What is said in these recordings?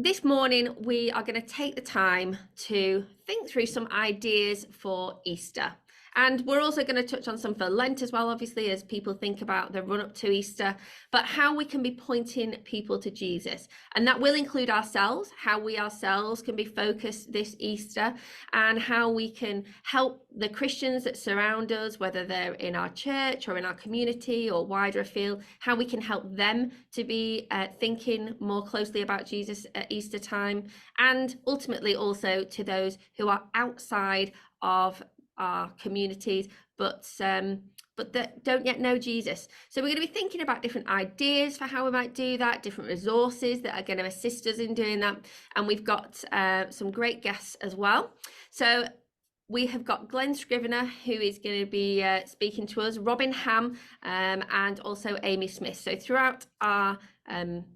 This morning, we are going to take the time to think through some ideas for Easter. And we're also going to touch on some for Lent as well, obviously, as people think about the run up to Easter, but how we can be pointing people to Jesus. And that will include ourselves, how we ourselves can be focused this Easter, and how we can help the Christians that surround us, whether they're in our church or in our community or wider afield, how we can help them to be thinking more closely about Jesus at Easter time, and ultimately also to those who are outside of our communities, but that don't yet know Jesus. So we're going to be thinking about different ideas for how we might do that, different resources that are going to assist us in doing that. And we've got some great guests as well. So we have got Glen Scrivener, who is going to be speaking to us, Robin Ham, and also Amy Smith. So throughout our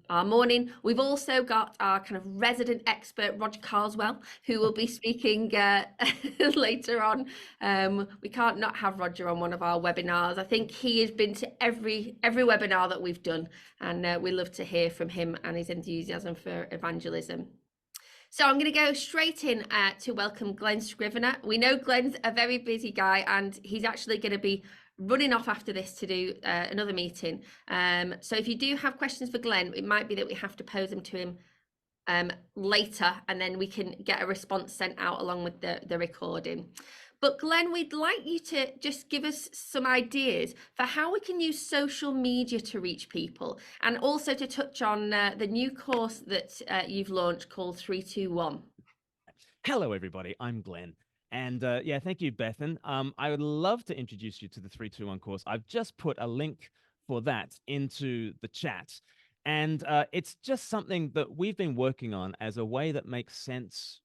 morning, we've also got our kind of resident expert, Roger Carswell, who will be speaking later on. We can't not have Roger on one of our webinars. I think he has been to every webinar that we've done, and we love to hear from him and his enthusiasm for evangelism. So I'm going to go straight in to welcome Glen Scrivener. We know Glen's a very busy guy, and he's actually going to be running off after this to do another meeting. So if you do have questions for Glen, it might be that we have to pose them to him later, and then we can get a response sent out along with the recording. But Glen, we'd like you to just give us some ideas for how we can use social media to reach people, and also to touch on the new course that you've launched called 321. Hello, everybody. I'm Glen. And yeah, thank you, Bethan. I would love to introduce you to the 321 course. I've just put a link for that into the chat. And it's just something that we've been working on as a way that makes sense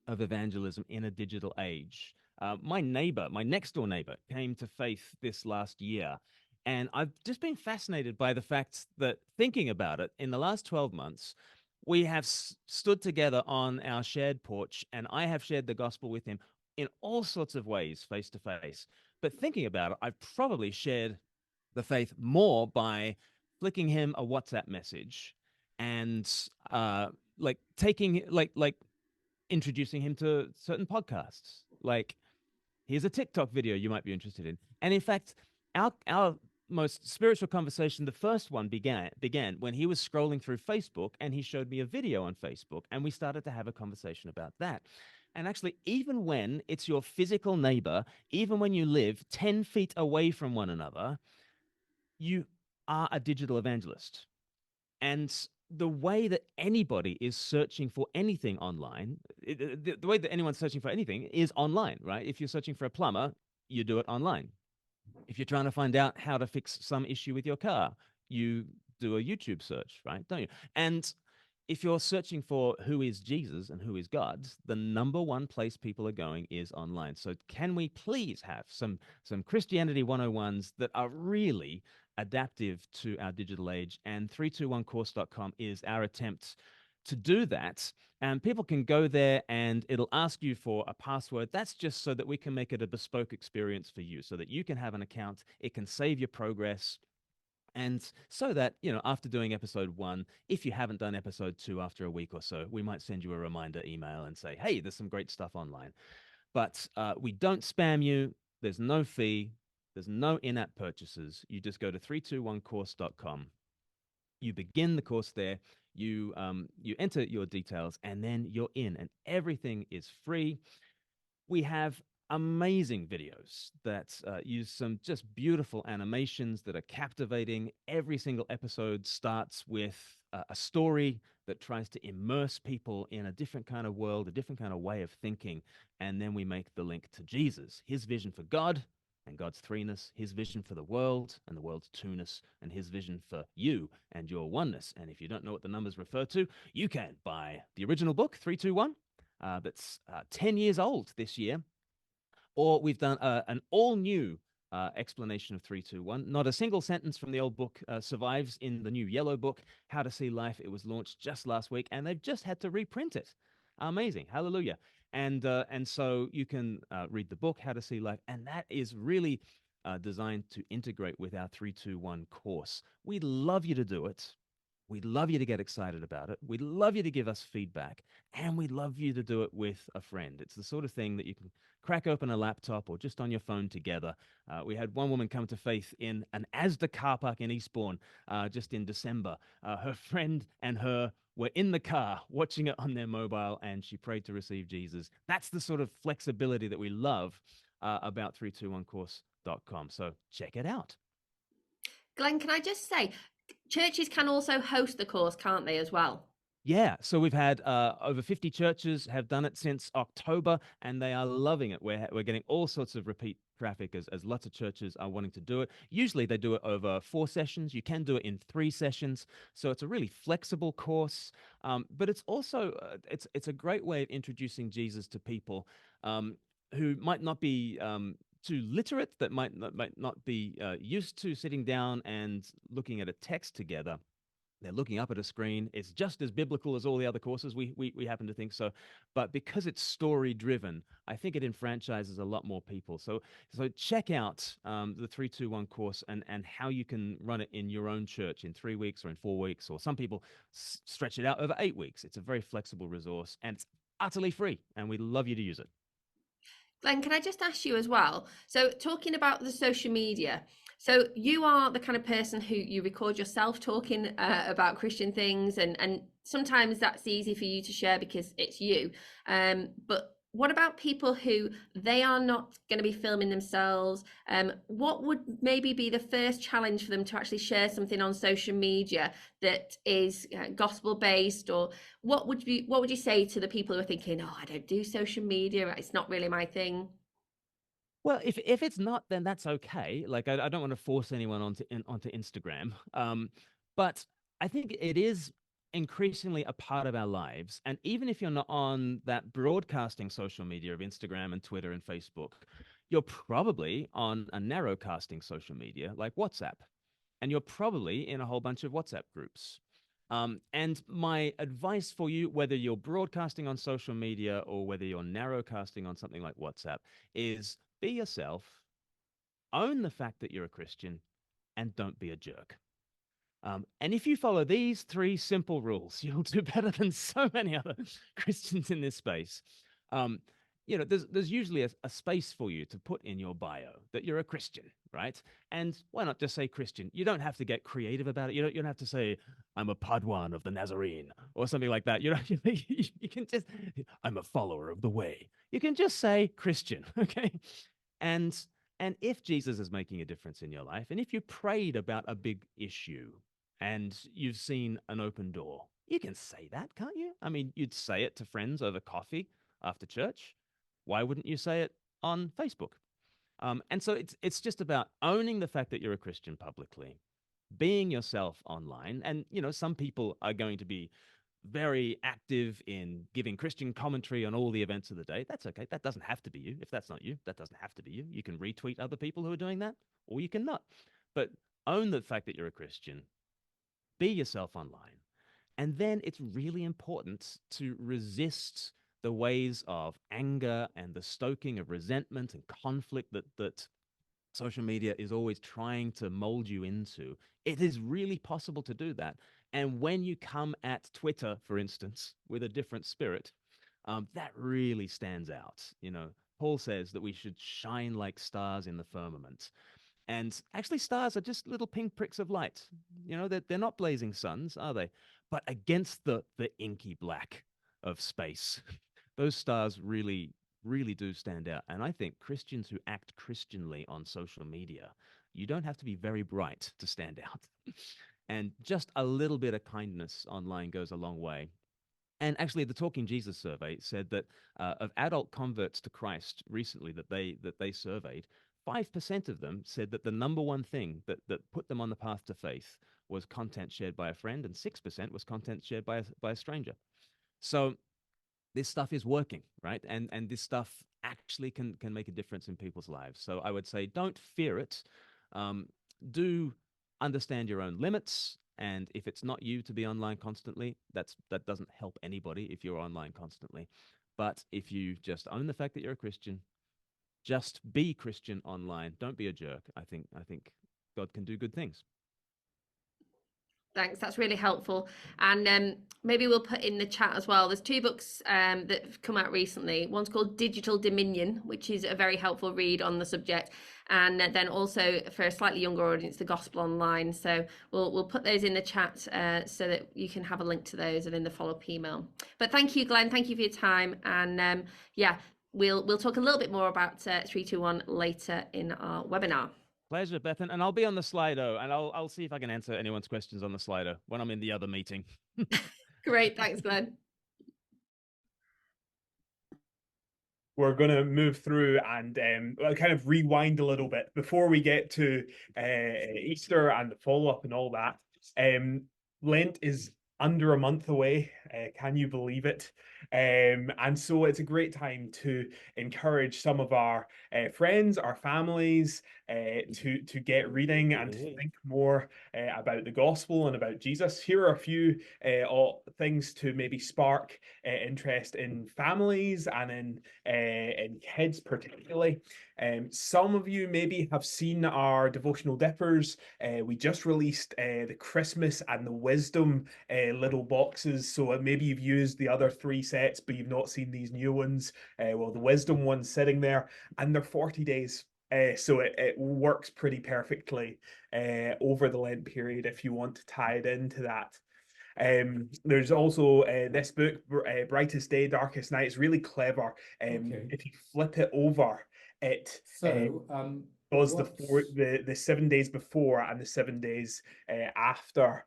of evangelism in a digital age. My next door neighbor, came to faith this last year. And I've just been fascinated by the fact that, thinking about it, in the last 12 months, we have stood together on our shared porch, and I have shared the gospel with him in all sorts of ways, face to face. But thinking about it, I've probably shared the faith more by flicking him a WhatsApp message and introducing him to certain podcasts. Like, here's a TikTok video you might be interested in. And in fact, our most spiritual conversation, the first one, began when he was scrolling through Facebook and he showed me a video on Facebook, and we started to have a conversation about that. And actually, even when it's your physical neighbor, even when you live 10 feet away from one another, you are a digital evangelist. And the way that anybody is searching for anything online, the way that anyone's searching for anything is online, right? If you're searching for a plumber, you do it online. If you're trying to find out how to fix some issue with your car, you do a YouTube search, right? Don't you? And if you're searching for who is Jesus and who is God, the number one place people are going is online. So can we please have some Christianity 101s that are really adaptive to our digital age? And 321course.com is our attempt to do that. And people can go there and it'll ask you for a password. That's just so that we can make it a bespoke experience for you, so that you can have an account. It can save your progress. And so that, after doing episode 1, if you haven't done episode 2 after a week or so, we might send you a reminder email and say, hey, there's some great stuff online. But we don't spam you. There's no fee. There's no in-app purchases. You just go to 321course.com. You begin the course there. You enter your details, and then you're in, and everything is free. We have amazing videos that use some just beautiful animations that are captivating. Every single episode starts with a story that tries to immerse people in a different kind of world, a different kind of way of thinking. And then we make the link to Jesus, his vision for God and God's threeness, his vision for the world and the world's two-ness, and his vision for you and your oneness. And if you don't know what the numbers refer to, you can buy the original book, 321, that's 10 years old this year. Or we've done an all-new explanation of 321. Not a single sentence from the old book survives in the new yellow book, How to See Life. It was launched just last week, and they've just had to reprint it. Amazing. Hallelujah. And so you can read the book, How to See Life, and that is really designed to integrate with our 321 course. We'd love you to do it. We'd love you to get excited about it. We'd love you to give us feedback, and we'd love you to do it with a friend. It's the sort of thing that you can crack open a laptop or just on your phone together. We had one woman come to faith in an Asda car park in Eastbourne just in December. Her friend and her were in the car watching it on their mobile, and she prayed to receive Jesus. That's the sort of flexibility that we love about 321course.com. So check it out. Glenn, can I just say, churches can also host the course, can't they, as well? Yeah, so we've had over 50 churches have done it since October, and they are loving it. We're getting all sorts of repeat traffic as lots of churches are wanting to do it. Usually they do it over 4 sessions. You can do it in 3 sessions, so it's a really flexible course. But it's also it's a great way of introducing Jesus to people who might not be too literate, that might not be used to sitting down and looking at a text together. They're looking up at a screen. It's just as biblical as all the other courses. We happen to think so. But because it's story driven, I think it enfranchises a lot more people. So check out the 321 course and how you can run it in your own church in 3 weeks or in 4 weeks, or some people stretch it out over 8 weeks. It's a very flexible resource, and it's utterly free, and we'd love you to use it. Glenn, can I just ask you as well? So, talking about the social media, so you are the kind of person who you record yourself talking about Christian things, and sometimes that's easy for you to share because it's you. But what about people who they are not going to be filming themselves? What would maybe be the first challenge for them to actually share something on social media that is gospel based, or what would you say to the people who are thinking, oh, I don't do social media, it's not really my thing? Well, if it's not, then that's okay. Like I don't want to force anyone onto Instagram. But I think it is increasingly a part of our lives. And even if you're not on that broadcasting social media of Instagram and Twitter and Facebook, you're probably on a narrowcasting social media like WhatsApp, and you're probably in a whole bunch of WhatsApp groups. And my advice for you, whether you're broadcasting on social media or whether you're narrowcasting on something like WhatsApp, is be yourself, own the fact that you're a Christian, and don't be a jerk. And if you follow these 3 simple rules, you'll do better than so many other Christians in this space. Um, there's usually a space for you to put in your bio that you're a Christian, right? And why not just say Christian? You don't have to get creative about it. You don't have to say, I'm a Padwan of the Nazarene or something like that. You can just, I'm a follower of the way. You can just say Christian, okay? And and if Jesus is making a difference in your life, and if you prayed about a big issue and you've seen an open door, you can say that, can't you? I mean, you'd say it to friends over coffee after church. Why wouldn't you say it on Facebook? And so it's just about owning the fact that you're a Christian publicly, being yourself online. And some people are going to be very active in giving Christian commentary on all the events of the day. That's okay. That doesn't have to be you. If that's not you, that doesn't have to be you. You can retweet other people who are doing that, or you can not. But own the fact that you're a Christian, be yourself online. And then it's really important to resist the ways of anger and the stoking of resentment and conflict that social media is always trying to mold you into. It is really possible to do that. And when you come at Twitter, for instance, with a different spirit, that really stands out. Paul says that we should shine like stars in the firmament. And actually, stars are just little pinpricks of light. They're not blazing suns, are they? But against the inky black of space, those stars really, really do stand out. And I think Christians who act Christianly on social media, you don't have to be very bright to stand out. And just a little bit of kindness online goes a long way. And actually, the Talking Jesus survey said that of adult converts to Christ recently that they surveyed, 5% of them said that the number one thing that put them on the path to faith was content shared by a friend, and 6% was content shared by a stranger. So this stuff is working, right? And this stuff actually can make a difference in people's lives. So I would say don't fear it. Do understand your own limits. And if it's not you to be online constantly, that doesn't help anybody if you're online constantly. But if you just own the fact that you're a Christian, just be Christian online. Don't be a jerk. I think God can do good things. Thanks, that's really helpful. And maybe we'll put in the chat as well. There's two books that have come out recently. One's called Digital Dominion, which is a very helpful read on the subject. And then also for a slightly younger audience, The Gospel Online. So we'll put those in the chat so that you can have a link to those and in the follow-up email. But thank you, Glenn. Thank you for your time. And yeah, we'll talk a little bit more about 321 later in our webinar. Pleasure, Bethan. And I'll be on the Slido, and I'll see if I can answer anyone's questions on the Slido when I'm in the other meeting. Great. Thanks, Glenn. We're going to move through and kind of rewind a little bit before we get to Easter and the follow-up and all that. Lent is under a month away. Can you believe it? And so it's a great time to encourage some of our friends, our families, to get reading and to think more about the gospel and about Jesus. Here are a few things to maybe spark interest in families and in kids particularly. Some of you maybe have seen our devotional dippers. We just released the Christmas and the wisdom little boxes, so maybe you've used the other 3 sets but you've not seen these new ones. Well, the wisdom one's sitting there, and they're 40 days. So it works pretty perfectly over the Lent period if you want to tie it into that. There's also this book, Brightest Day, Darkest Night. It's really clever. Okay. If you flip it over, it does the 7 days before and the 7 days after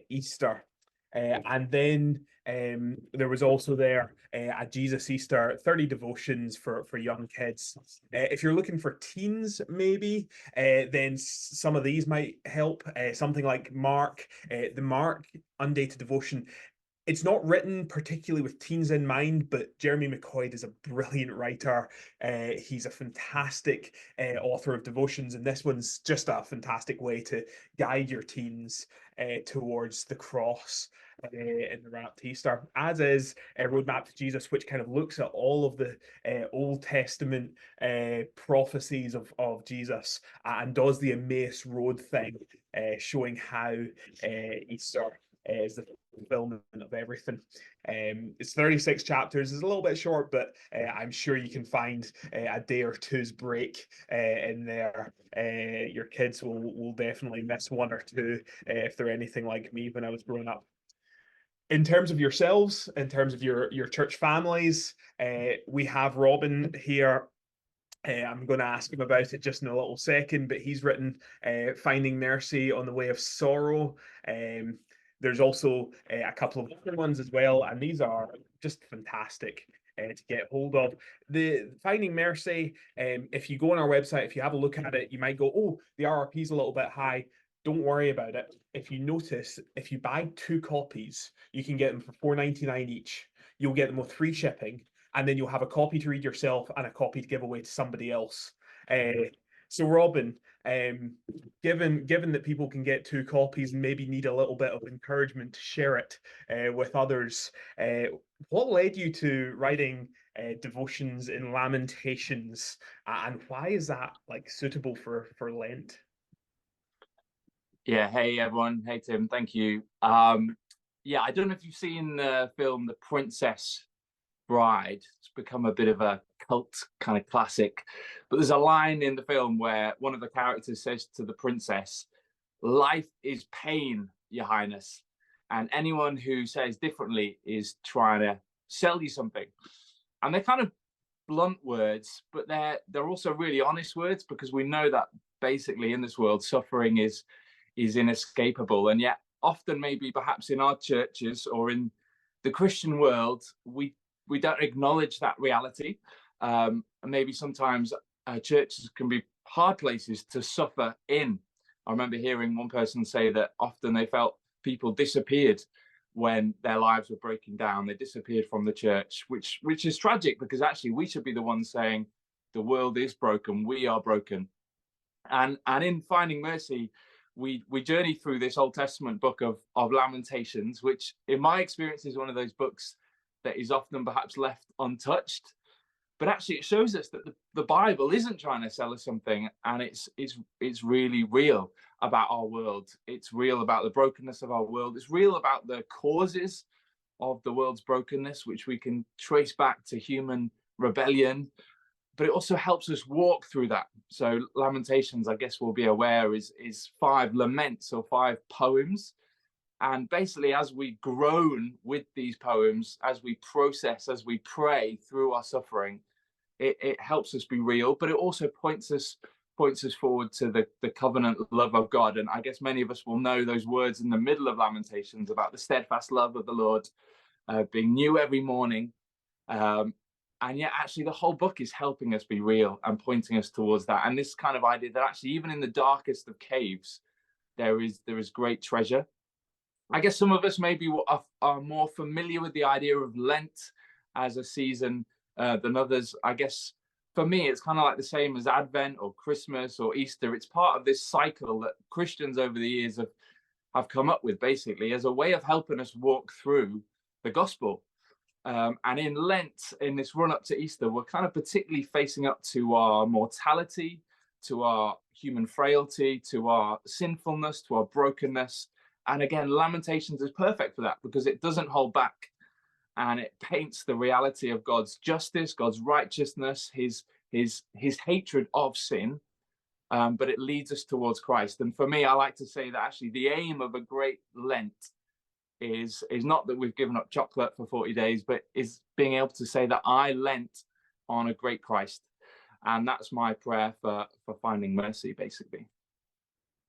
Easter. And then there was also there a Jesus Easter, 30 devotions for young kids. If you're looking for teens, maybe, then some of these might help. Something like Mark, the Mark Undated Devotion. It's not written particularly with teens in mind, but Jeremy McCoy is a brilliant writer. He's a fantastic author of devotions, and this one's just a fantastic way to guide your teens towards the cross in the run up to Easter, as is Roadmap to Jesus, which kind of looks at all of the Old Testament prophecies of Jesus and does the Emmaus Road thing, showing how Easter is the fulfillment of everything. It's 36 chapters. It's a little bit short, but I'm sure you can find a day or two's break in there. Your kids will definitely miss one or two if they're anything like me when I was growing up. In terms of yourselves, in terms of your church families, we have Robin here. I'm going to ask him about it just in a little second, but he's written Finding Mercy on the Way of Sorrow. There's also a couple of other ones as well, and these are just fantastic to get hold of. The Finding Mercy, if you go on our website, if you have a look at it, you might go, oh, the RRP is a little bit high. Don't worry about it. If you notice, if you buy 2 copies, you can get them for $4.99 each. You'll get them with free shipping, and then you'll have a copy to read yourself and a copy to give away to somebody else. So Robin, given that people can get 2 copies and maybe need a little bit of encouragement to share it with others, what led you to writing devotions in Lamentations, and why is that like suitable for Lent? Yeah, hey everyone. Hey Tim, thank you. Yeah, I don't know if you've seen the film The Princess Bride. It's become a bit of a cult kind of classic, but there's a line in the film where one of the characters says to the princess, "Life is pain, Your Highness," and anyone who says differently is trying to sell you something. And they're kind of blunt words, but they're also really honest words, because we know that basically in this world suffering is inescapable, and yet often maybe perhaps in our churches or in the Christian world we don't acknowledge that reality. And maybe sometimes churches can be hard places to suffer in. I remember hearing one person say that often they felt people disappeared when their lives were breaking down. They disappeared from the church, which is tragic, because actually we should be the ones saying the world is broken, we are broken. And in Finding Mercy, we journey through this Old Testament book of Lamentations, which in my experience is one of those books that is often perhaps left untouched. But actually it shows us that the Bible isn't trying to sell us something, and it's really real. about our world. It's real about the brokenness of our world. It's real about the causes of the world's brokenness, which we can trace back to human rebellion, but it also helps us walk through that. So Lamentations, I guess we'll be aware, is 5 laments or 5 poems. And basically, as we groan with these poems, as we process, as we pray through our suffering, it helps us be real, but it also points us forward to the covenant love of God. And I guess many of us will know those words in the middle of Lamentations about the steadfast love of the Lord being new every morning. And yet actually the whole book is helping us be real and pointing us towards that. And this kind of idea that actually even in the darkest of caves, there is great treasure. I guess some of us maybe are more familiar with the idea of Lent as a season than others. I guess for me, it's kind of like the same as Advent or Christmas or Easter. It's part of this cycle that Christians over the years have come up with, basically, as a way of helping us walk through the gospel. And in Lent, in this run up to Easter, we're kind of particularly facing up to our mortality, to our human frailty, to our sinfulness, to our brokenness. And again, Lamentations is perfect for that because it doesn't hold back, and it paints the reality of God's justice, God's righteousness, his hatred of sin, but it leads us towards Christ. And for me, I like to say that actually the aim of a great Lent is not that we've given up chocolate for 40 days, but is being able to say that I Lent on a great Christ. And that's my prayer for finding mercy, basically.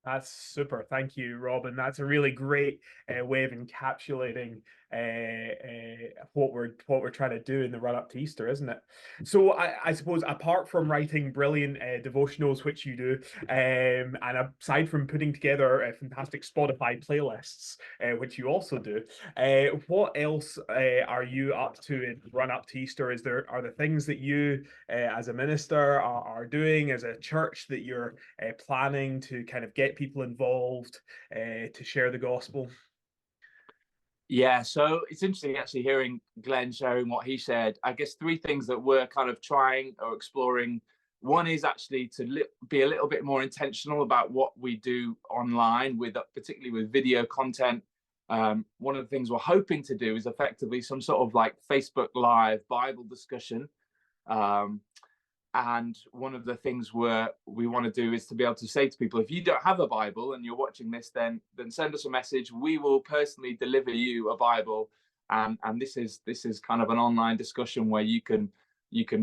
That's super. Thank you, Robin. That's a really great way of encapsulating what we're trying to do in the run up to Easter, isn't it? So I suppose apart from writing brilliant devotionals, which you do, and aside from putting together fantastic Spotify playlists, which you also do, what else are you up to in the run up to Easter? Are there things that you as a minister are doing as a church that you're planning to kind of get people involved to share the gospel? Yeah, so it's interesting actually hearing Glenn sharing what he shared. I guess 3 things that we're kind of trying or exploring. One is actually to be a little bit more intentional about what we do online, particularly with video content. One of the things we're hoping to do is effectively some sort of like Facebook Live Bible discussion. And one of the things we want to do is to be able to say to people, if you don't have a Bible and you're watching this, then send us a message. We will personally deliver you a Bible. And this is kind of an online discussion where you can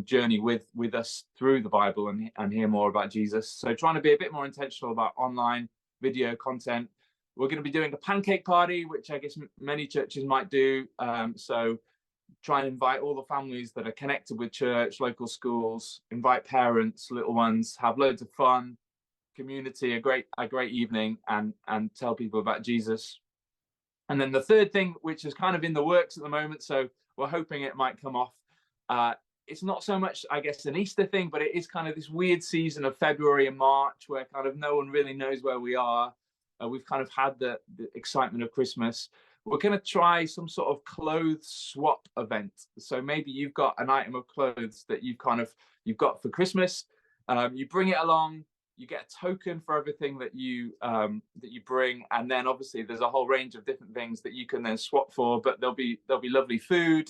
journey with us through the Bible and hear more about Jesus. So trying to be a bit more intentional about online video content. We're going to be doing a pancake party, which I guess many churches might do. So try and invite all the families that are connected with church, local schools, invite parents, little ones, have loads of fun, community, a great evening, and tell people about Jesus. And then the third thing, which is kind of in the works at the moment, so we're hoping it might come off. It's not so much, I guess, an Easter thing, but it is kind of this weird season of February and March where kind of no one really knows where we are. We've kind of had the excitement of Christmas. We're going to try some sort of clothes swap event. So maybe you've got an item of clothes that you've got for Christmas. You bring it along, you get a token for everything that you bring, and then obviously there's a whole range of different things that you can then swap for. But there'll be lovely food,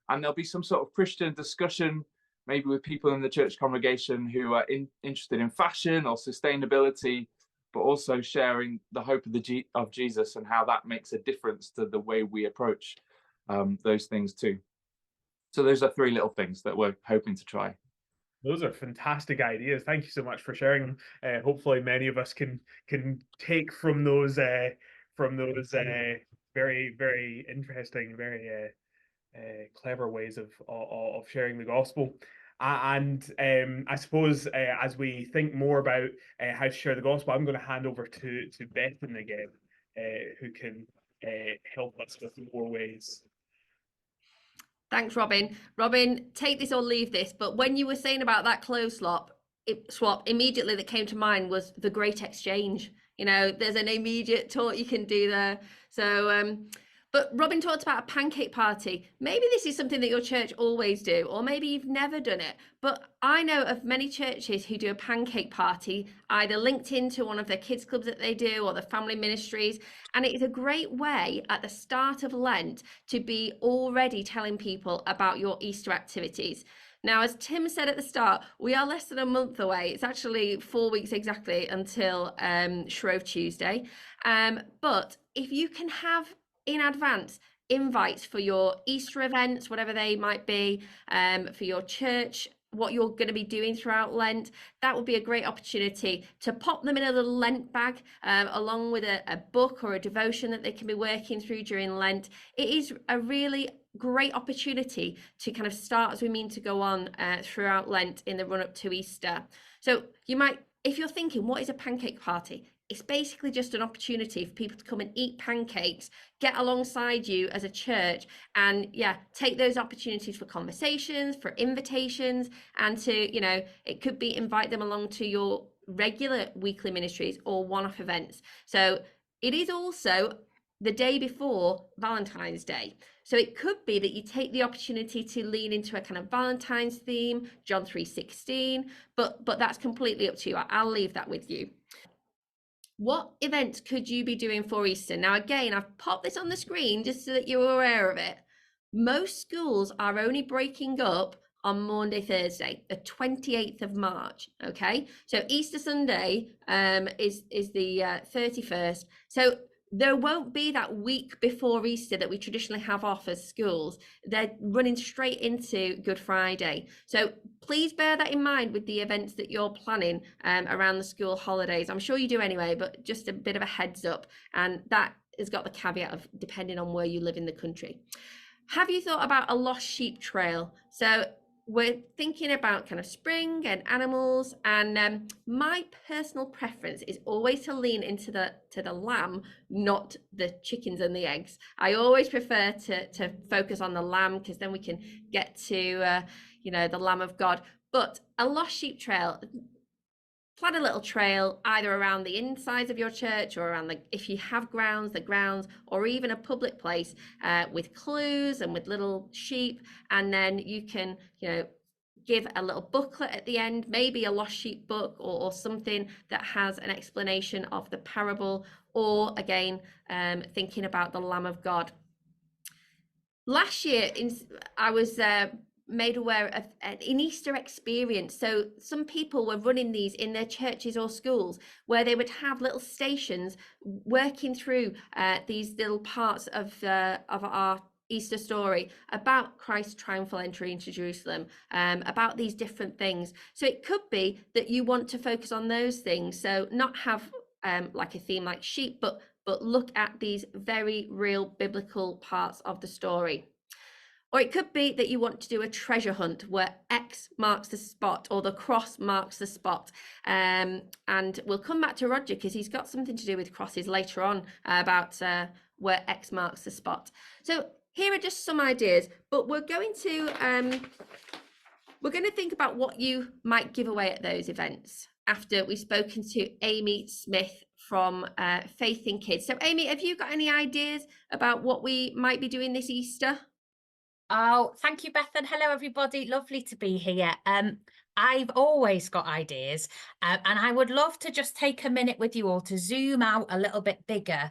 and there'll be some sort of Christian discussion, maybe with people in the church congregation who are interested in fashion or sustainability, but also sharing the hope of Jesus and how that makes a difference to the way we approach those things too. So those are 3 little things that we're hoping to try. Those are fantastic ideas. Thank you so much for sharing them. Hopefully many of us can take from those very, very interesting, very clever ways of sharing the gospel. And I suppose as we think more about how to share the gospel, I'm going to hand over to Bethan again, who can help us with more ways. Thanks, Robin. Robin, take this or leave this, but when you were saying about that clothes swap, immediately that came to mind was the Great Exchange. There's an immediate talk you can do there. So, But Robin talked about a pancake party. Maybe this is something that your church always do, or maybe you've never done it. But I know of many churches who do a pancake party, either linked into one of their kids clubs that they do or the family ministries. And it is a great way at the start of Lent to be already telling people about your Easter activities. Now, as Tim said at the start, we are less than a month away. It's actually 4 weeks exactly until Shrove Tuesday. But if you can have in advance invites for your Easter events, whatever they might be, for your church, what you're going to be doing throughout Lent, that would be a great opportunity to pop them in a little Lent bag, along with a book or a devotion that they can be working through during Lent. It is a really great opportunity to kind of start as we mean to go on throughout Lent in the run up to Easter. So you might, if you're thinking, what is a pancake party? It's basically just an opportunity for people to come and eat pancakes, get alongside you as a church, and take those opportunities for conversations, for invitations, and to, it could be invite them along to your regular weekly ministries or one-off events. So it is also the day before Valentine's Day. So it could be that you take the opportunity to lean into a kind of Valentine's theme, John 3:16, but that's completely up to you. I'll leave that with you. What events could you be doing for Easter? Now, again, I've popped this on the screen just so that you're aware of it. Most schools are only breaking up on Maundy Thursday, the 28th of March. Okay, so Easter Sunday is the 31st. So there won't be that week before Easter that we traditionally have off as schools. They're running straight into Good Friday. So please bear that in mind with the events that you're planning around the school holidays. I'm sure you do anyway, but just a bit of a heads up. And that has got the caveat of depending on where you live in the country. Have you thought about a lost sheep trail? So we're thinking about kind of spring and animals, and my personal preference is always to lean into the lamb, not the chickens and the eggs. I always prefer to focus on the lamb, because then we can get to the Lamb of God. But a lost sheep trail, plan a little trail either around the insides of your church or around if you have the grounds, or even a public place with clues and with little sheep. And then you can, give a little booklet at the end, maybe a lost sheep book or something that has an explanation of the parable, or again, thinking about the Lamb of God. Last year, I was made aware of an Easter experience. So some people were running these in their churches or schools, where they would have little stations working through these little parts of our Easter story about Christ's triumphal entry into Jerusalem, about these different things. So it could be that you want to focus on those things. So not have like a theme like sheep, but look at these very real biblical parts of the story. Or it could be that you want to do a treasure hunt where X marks the spot, or the cross marks the spot. And we'll come back to Roger, because he's got something to do with crosses later on about where X marks the spot. So here are just some ideas, but we're going to think about what you might give away at those events after we've spoken to Amy Smith from Faith in Kids. So Amy, have you got any ideas about what we might be doing this Easter? Oh, thank you, Beth, and hello, everybody. Lovely to be here. I've always got ideas, and I would love to just take a minute with you all to zoom out a little bit bigger.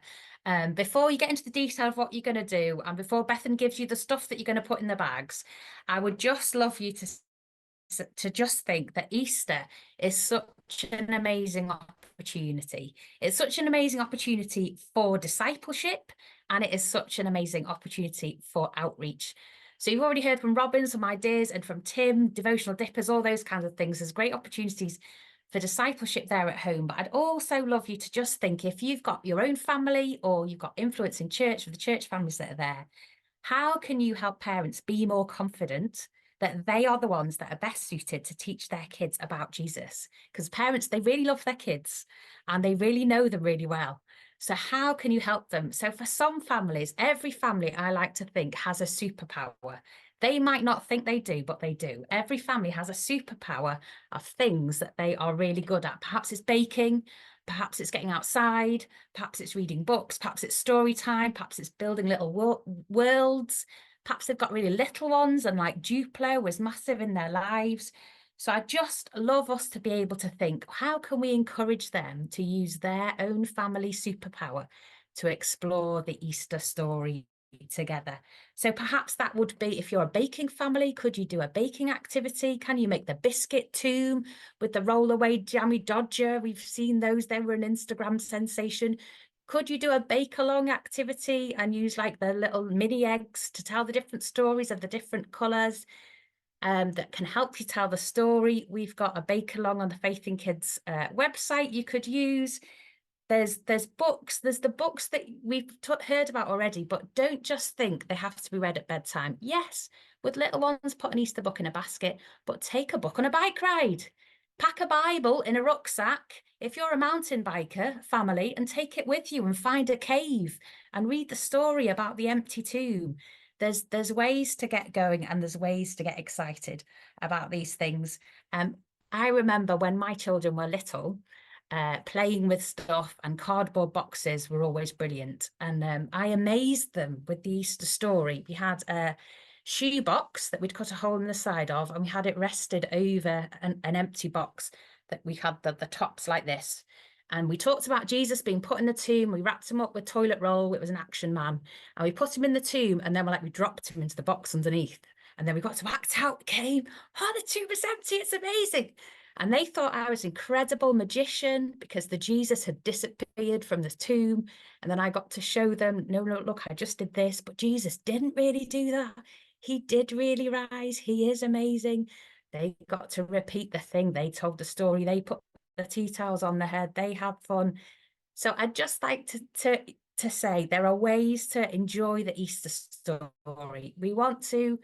Before you get into the detail of what you're going to do, and before Bethan gives you the stuff that you're going to put in the bags, I would just love you to just think that Easter is such an amazing opportunity. It's such an amazing opportunity for discipleship, and it is such an amazing opportunity for outreach. So you've already heard from Robin some ideas, and from Tim, devotional dippers, all those kinds of things. There's great opportunities for discipleship there at home. But I'd also love you to just think, if you've got your own family, or you've got influence in church with the church families that are there, how can you help parents be more confident that they are the ones that are best suited to teach their kids about Jesus? Because parents, they really love their kids and they really know them really well. So how can you help them? So for some families, every family, I like to think, has a superpower. They might not think they do, but they do. Every family has a superpower of things that they are really good at. Perhaps it's baking, Perhaps it's getting outside, perhaps it's reading books, perhaps it's story time, perhaps it's building little worlds, perhaps they've got really little ones and like Duplo was massive in their lives. So I just love us to be able to think, how can we encourage them to use their own family superpower to explore the Easter story together? So perhaps that would be, if you're a baking family, could you do a baking activity? Can you make the biscuit tomb with the roll-away jammy dodger? We've seen those, they were an Instagram sensation. Could you do a bake-along activity and use like the little mini eggs to tell the different stories of the different colours that can help you tell the story? We've got a bake-along on the Faith in Kids website you could use. There's books, there's the books that we've heard about already, but don't just think they have to be read at bedtime. Yes, with little ones, put an Easter book in a basket, but take a book on a bike ride. Pack a Bible in a rucksack if you're a mountain biker family, and take it with you and find a cave and read the story about the empty tomb. There's ways to get going and there's ways to get excited about these things. I remember when my children were little, playing with stuff, and cardboard boxes were always brilliant. And I amazed them with the Easter story. We had a shoe box that we'd cut a hole in the side of, and we had it rested over an empty box that we had the tops like this. And we talked about Jesus being put in the tomb. We wrapped him up with toilet roll. It was an action man. And we put him in the tomb, and then we dropped him into the box underneath. And then we got to act out the game. Oh, the tomb is empty. It's amazing. And they thought I was an incredible magician because the Jesus had disappeared from the tomb. And then I got to show them, no, look, I just did this. But Jesus didn't really do that. He did really rise. He is amazing. They got to repeat the thing. They told the story. They put the tea towels on their head. They had fun. So I'd just like to say there are ways to enjoy the Easter story. We want to,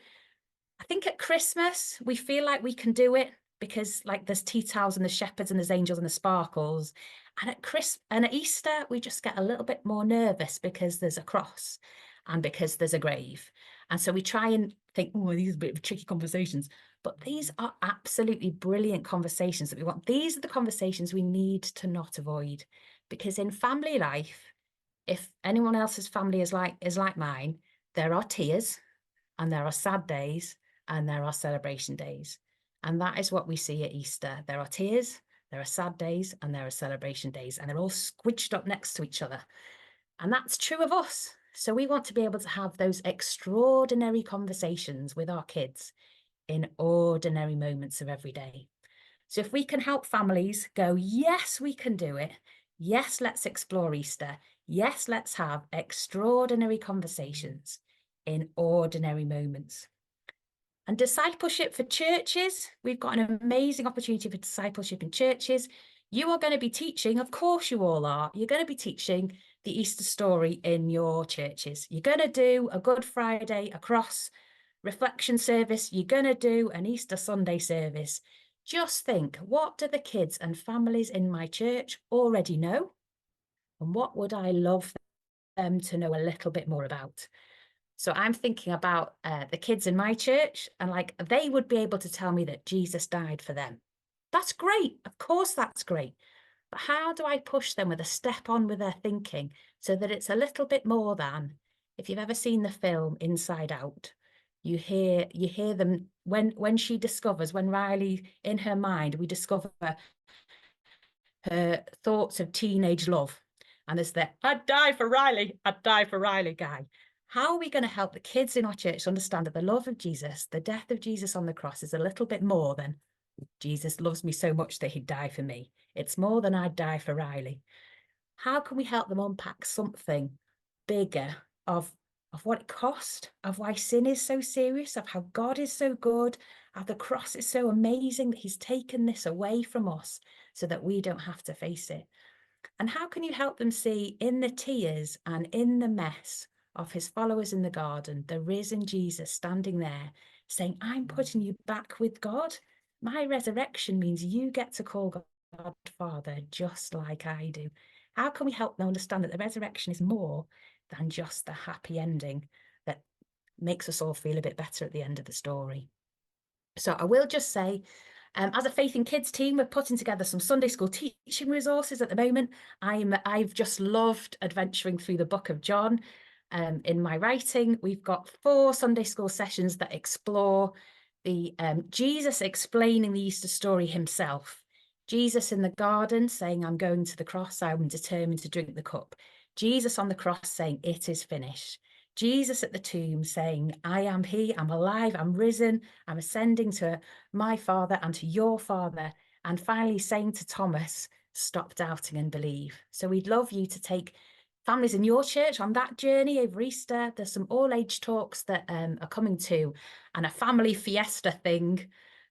I think at Christmas, we feel like we can do it because like there's tea towels and the shepherds and there's angels and the sparkles. And at Easter, we just get a little bit more nervous because there's a cross and because there's a grave. And so we try and think, oh, these are a bit of tricky conversations. But these are absolutely brilliant conversations that we want. These are the conversations we need to not avoid. Because in family life, if anyone else's family is like mine, there are tears and there are sad days and there are celebration days. And that is what we see at Easter. There are tears, there are sad days, and there are celebration days, and they're all squidged up next to each other. And that's true of us. So we want to be able to have those extraordinary conversations with our kids in ordinary moments of every day. So if we can help families go, yes, we can do it. Yes, let's explore Easter. Yes, let's have extraordinary conversations in ordinary moments. And discipleship for churches, we've got an amazing opportunity for discipleship in churches. You are going to be teaching, of course you all are, you're going to be teaching the Easter story in your churches. You're going to do a Good Friday, a cross reflection service. You're going to do an Easter Sunday service. Just think, what do the kids and families in my church already know? And what would I love them to know a little bit more about? So I'm thinking about the kids in my church, and like they would be able to tell me that Jesus died for them. That's great. Of course, that's great. But how do I push them with a step on with their thinking so that it's a little bit more than, if you've ever seen the film Inside Out, you hear them when she discovers, when Riley in her mind, we discover her thoughts of teenage love. And there's the, I'd die for Riley guy. How are we going to help the kids in our church understand that the love of Jesus, the death of Jesus on the cross is a little bit more than Jesus loves me so much that he'd die for me. It's more than I'd die for Riley. How can we help them unpack something bigger of what it cost, of why sin is so serious, of how God is so good, how the cross is so amazing that he's taken this away from us so that we don't have to face it? And how can you help them see in the tears and in the mess of his followers in the garden, the risen Jesus standing there saying, I'm putting you back with God. My resurrection means you get to call God Father just like I do. How can we help them understand that the resurrection is more than just the happy ending that makes us all feel a bit better at the end of the story? So I will just say, As a Faith in Kids team, we're putting together some Sunday school teaching resources at the moment. I've just loved adventuring through the book of John. In my writing, we've got 4 Sunday school sessions that explore the Jesus explaining the Easter story himself. Jesus in the garden saying, I'm going to the cross, I'm determined to drink the cup. Jesus on the cross saying, it is finished. Jesus at the tomb saying, I am he, I'm alive, I'm risen, I'm ascending to my Father and to your Father. And finally saying to Thomas, stop doubting and believe. So we'd love you to take families in your church on that journey over Easter. There's some all-age talks that are coming too, and a family fiesta thing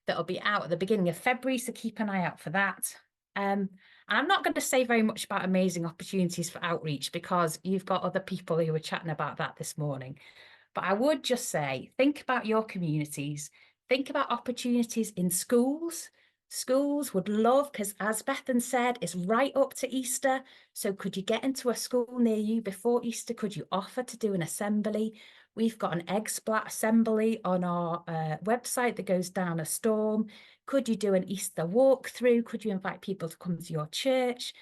that'll be out at the beginning of February, so keep an eye out for that. And I'm not going to say very much about amazing opportunities for outreach because you've got other people who were chatting about that this morning. But I would just say, think about your communities, think about opportunities in schools. Schools would love, because as Bethan said, it's right up to Easter. So could you get into a school near you before Easter? Could you offer to do an assembly? We've got an egg splat assembly on our website that goes down a storm. Could you do an Easter walkthrough? Could you invite people to come to your church?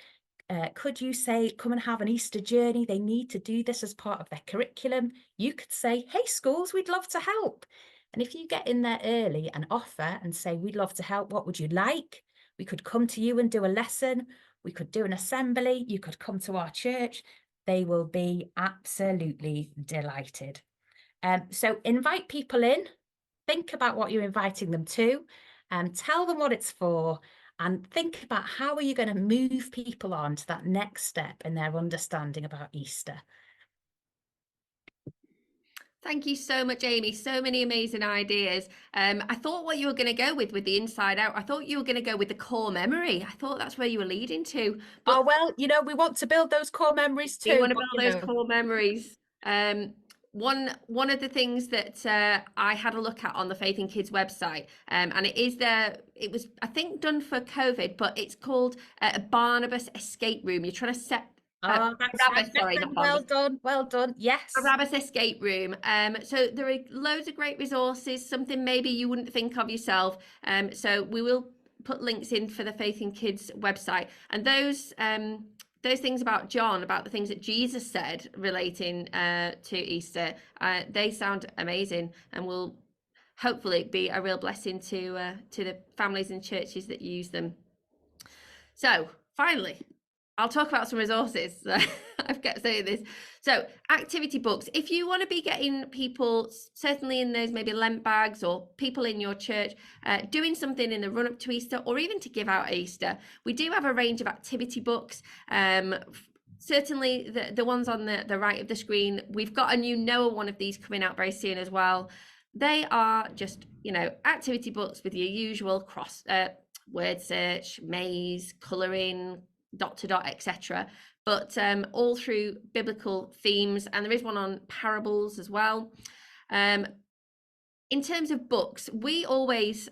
Could you say, come and have an Easter journey? They need to do this as part of their curriculum. You could say, hey, schools, we'd love to help. And if you get in there early and offer and say, we'd love to help, what would you like? We could come to you and do a lesson. We could do an assembly. You could come to our church. They will be absolutely delighted. So invite people in, think about what you're inviting them to, and tell them what it's for, and think about how are you going to move people on to that next step in their understanding about Easter. Thank you so much, Amy. So many amazing ideas. I thought what you were going to go with the inside out. I thought you were going to go with the core memory. I thought that's where you were leading to. But oh, well, you know, we want to build those core memories too. We want to build those core memories. One of the things that I had a look at on the Faith in Kids website, and it is there. It was, I think, done for COVID, but it's called a Barnabas escape room. You're trying to set. Barabbas, sorry, not Barnabas. Well done. Yes. Barabbas escape room. So there are loads of great resources. Something maybe you wouldn't think of yourself. So we will put links in for the Faith in Kids website, and those things about John, about the things that Jesus said relating to Easter, they sound amazing, and will hopefully be a real blessing to the families and churches that use them. So finally, I'll talk about some resources. I've kept saying this. So activity books, if you want to be getting people, certainly in those maybe Lent bags, or people in your church doing something in the run up to Easter, or even to give out at Easter, we do have a range of activity books. Certainly the ones on the right of the screen. We've got a new Noah one of these coming out very soon as well. They are just, activity books with your usual word search, maze, colouring, dot to dot, etc., but all through biblical themes, and there is one on parables as well. In terms of books, we always,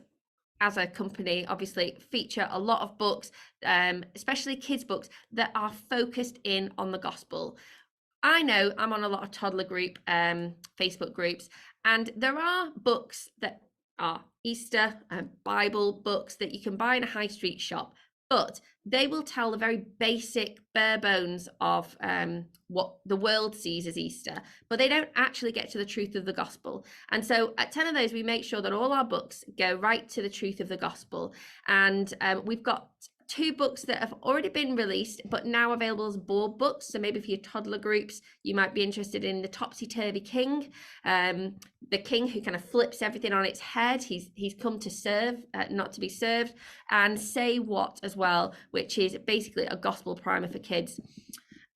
as a company, obviously feature a lot of books, especially kids books, that are focused in on the gospel. I know I'm on a lot of toddler group Facebook groups, and there are books that are Easter Bible books that you can buy in a high street shop, but they will tell the very basic bare bones of what the world sees as Easter, but they don't actually get to the truth of the gospel. And so at 10 of those, we make sure that all our books go right to the truth of the gospel. And we've got 2 books that have already been released, but now available as board books. So maybe for your toddler groups, you might be interested in The Topsy-Turvy King, the king who kind of flips everything on its head. He's come to serve, not to be served. And Say What as well, which is basically a gospel primer for kids.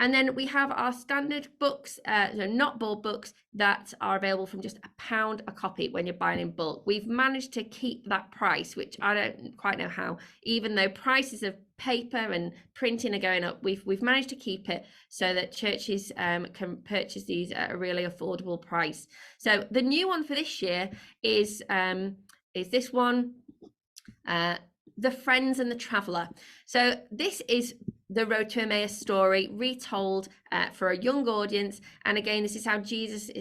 And then we have our standard books, so not board books, that are available from just £1 a copy when you're buying in bulk. We've managed to keep that price, which I don't quite know how, even though prices of paper and printing are going up, we've managed to keep it so that churches can purchase these at a really affordable price. So the new one for this year is this one, The Friends and the Traveller. So this is the Road to Emmaus story retold for a young audience. And again, this is how Jesus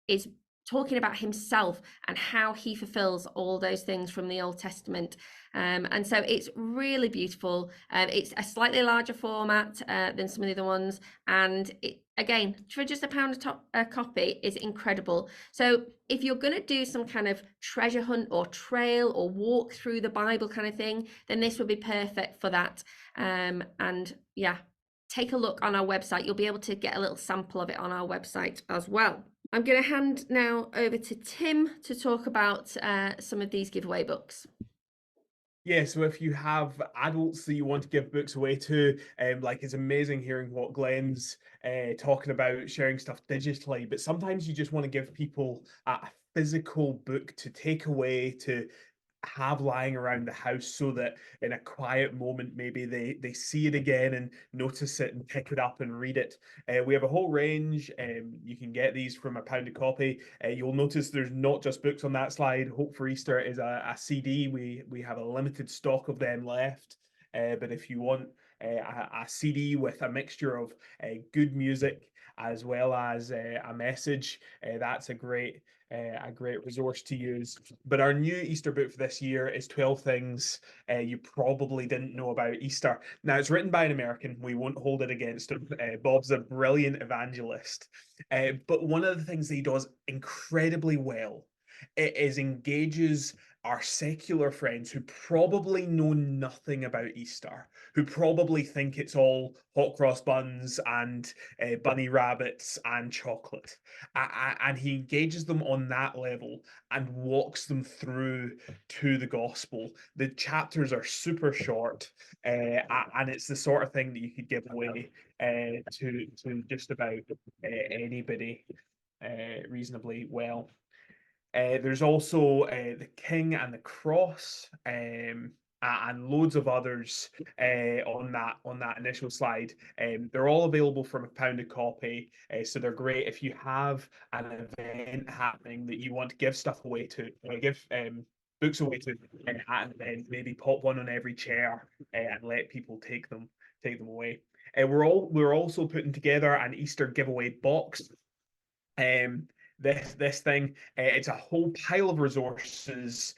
is talking about himself and how he fulfills all those things from the Old Testament. And so it's really beautiful. It's a slightly larger format than some of the other ones. And it, again, for just £1 a copy is incredible. So if you're going to do some kind of treasure hunt or trail or walk through the Bible kind of thing, then this would be perfect for that. And yeah, take a look on our website. You'll be able to get a little sample of it on our website as well. I'm going to hand now over to Tim to talk about some of these giveaway books. Yeah, so if you have adults that you want to give books away to, like it's amazing hearing what Glen's talking about sharing stuff digitally, but sometimes you just want to give people a physical book to take away, to have lying around the house, so that in a quiet moment maybe they see it again and notice it and pick it up and read it. We have a whole range. You can get these from £1 a copy. You'll notice there's not just books on that slide. Hope for Easter is a CD. We have a limited stock of them left, but if you want a CD with a mixture of good music as well as a message, that's a great resource to use. But our new Easter book for this year is 12 Things You Probably Didn't Know About Easter. Now, it's written by an American. We won't hold it against him. Bob's a brilliant evangelist. But one of the things that he does incredibly well is engages our secular friends who probably know nothing about Easter, who probably think it's all hot cross buns and bunny rabbits and chocolate. And he engages them on that level and walks them through to the gospel. The chapters are super short, and it's the sort of thing that you could give away to just about anybody reasonably well. There's also The King and the Cross, and loads of others on that initial slide. They're all available from £1 a copy, so they're great if you have an event happening that you want to give stuff away to, give books away to, and then maybe pop one on every chair and let people take them away. We're also putting together an Easter giveaway box. This thing, it's a whole pile of resources,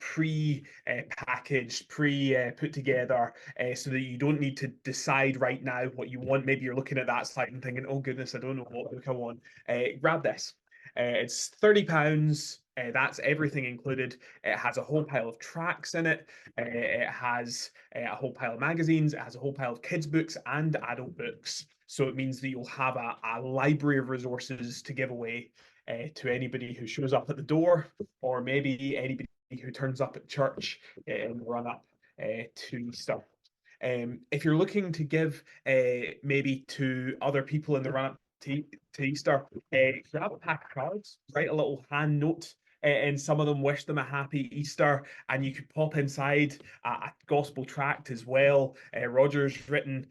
pre-packaged, put together, so that you don't need to decide right now what you want. Maybe you're looking at that slide and thinking, oh goodness, I don't know what book I want. Grab this. It's £30. That's everything included. It has a whole pile of tracts in it. It has a whole pile of magazines. It has a whole pile of kids' books and adult books. So it means that you'll have a library of resources to give away to anybody who shows up at the door, or maybe anybody who turns up at church in the run-up to Easter. If you're looking to give maybe to other people in the run-up to Easter, grab a pack of cards, write a little hand note, and some of them wish them a happy Easter, and you could pop inside a gospel tract as well. Roger's written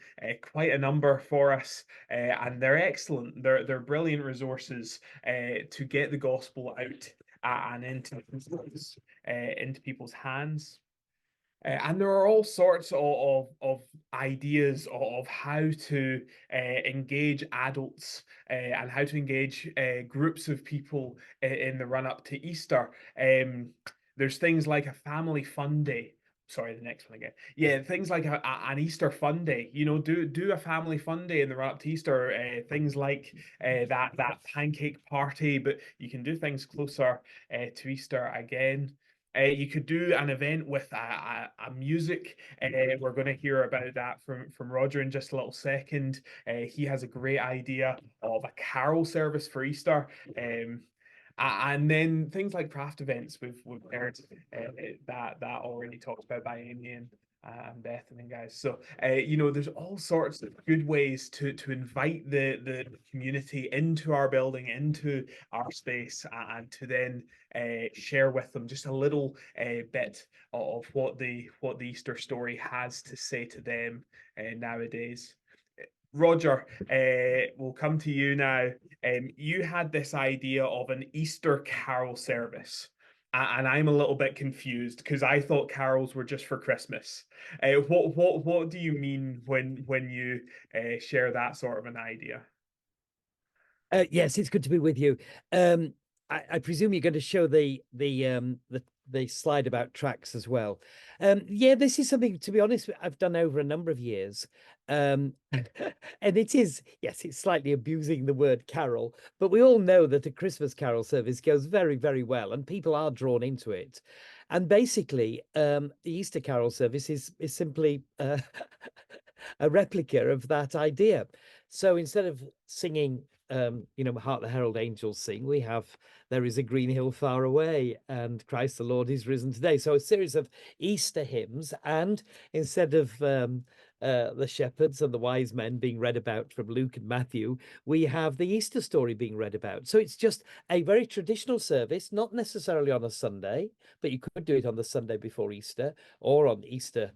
quite a number for us, and they're excellent. They're brilliant resources to get the gospel out and into people's hands. And there are all sorts of ideas of how to engage adults and how to engage groups of people in the run-up to Easter. There's things like a family fun day. Sorry, the next one again. Yeah, things like an Easter fun day. You know, do a family fun day in the run-up to Easter. Things like that pancake party, but you can do things closer to Easter again. You could do an event with a music. We're going to hear about that from Roger in just a little second. He has a great idea of a carol service for Easter. And then things like craft events, we've heard that already talked about by Amy and Beth and guys. So you know, there's all sorts of good ways to invite the community into our building, into our space, and to then share with them just a little bit of what the Easter story has to say to them nowadays. Roger, we'll come to you now. You had this idea of an Easter carol service, and I'm a little bit confused because I thought carols were just for Christmas. What do you mean when you share that sort of an idea? Yes, it's good to be with you. I presume you're going to show the slide about tracts as well. Yeah, this is something, to be honest, I've done over a number of years. And it is, yes, it's slightly abusing the word carol, but we all know that a Christmas carol service goes very, very well, and people are drawn into it. And basically, the Easter carol service is simply a replica of that idea. So instead of singing, Hark the Herald Angels Sing, we have There is a Green Hill Far Away and Christ the Lord is Risen Today. So a series of Easter hymns, and instead of the shepherds and the wise men being read about from Luke and Matthew, we have the Easter story being read about. So it's just a very traditional service, not necessarily on a Sunday, but you could do it on the Sunday before Easter or on Easter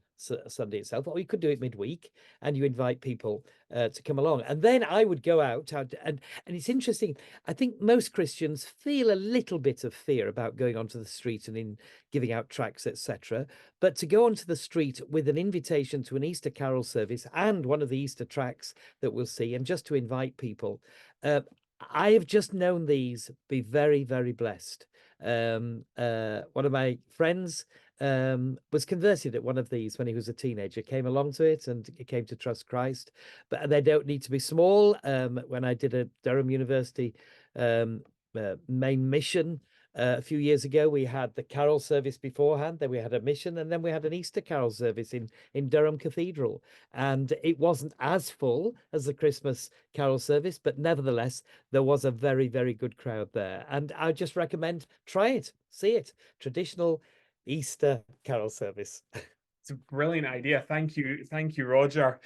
Sunday itself, or you could do it midweek, and you invite people to come along. And then I would go out and it's interesting. I think most Christians feel a little bit of fear about going onto the street and in giving out tracts, etc. But to go onto the street with an invitation to an Easter carol service and one of the Easter tracts that we'll see, and just to invite people, I have just known these be very, very blessed. One of my friends was converted at one of these when he was a teenager, came along to it and came to trust Christ. But they don't need to be small. When I did a Durham University main mission a few years ago, we had the carol service beforehand, then we had a mission, and then we had an Easter carol service in Durham Cathedral. And it wasn't as full as the Christmas carol service, but nevertheless, there was a very, very good crowd there. And I just recommend, try it, see it. Traditional Easter carol service. It's a brilliant idea. Thank you, Roger.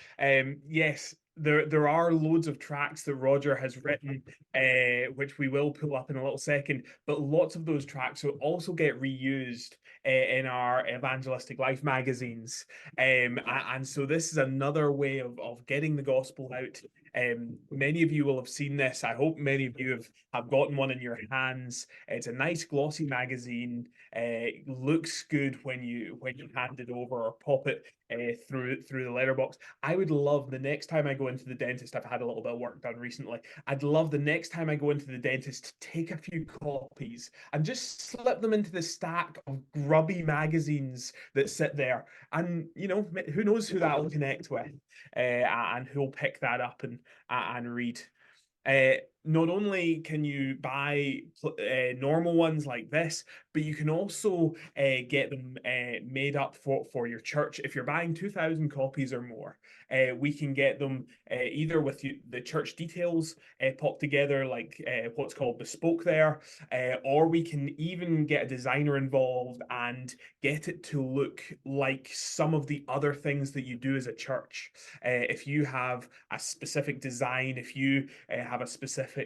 Yes, there are loads of tracts that Roger has written, which we will pull up in a little second. But lots of those tracts will also get reused in our Evangelistic Life magazines, and so this is another way of getting the gospel out. Many of you will have seen this. I hope many of you have gotten one in your hands. It's a nice glossy magazine. It looks good when you hand it over or pop it through the letterbox. I would love, the next time I go into the dentist, I've had a little bit of work done recently, I'd love the next time I go into the dentist to take a few copies and just slip them into the stack of grubby magazines that sit there, and who knows who that will connect with, and who'll pick that up and read. Not only can you buy normal ones like this, but you can also get them made up for your church. If you're buying 2,000 copies or more, we can get them either with the church details popped together, like what's called bespoke there, or we can even get a designer involved and get it to look like some of the other things that you do as a church. If you have a specific design, if you have a specific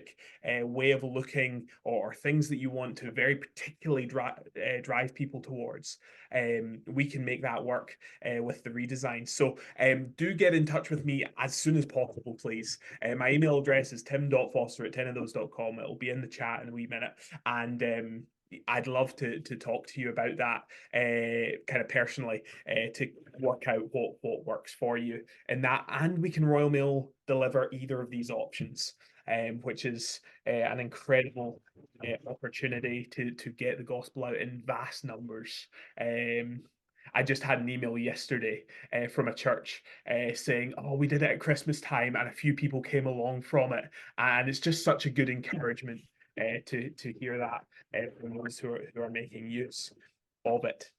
way of looking, or things that you want to very particularly drive people towards, we can make that work with the redesign. So do get in touch with me as soon as possible, please. My email address is tim.foster@10ofthose.com. It'll be in the chat in a wee minute, and I'd love to talk to you about that kind of personally, to work out what works for you in that. And we can Royal Mail deliver either of these options, which is an incredible opportunity to get the gospel out in vast numbers. I just had an email yesterday from a church saying, "Oh, we did it at Christmas time, and a few people came along from it," and it's just such a good encouragement to hear that from those who are making use of it.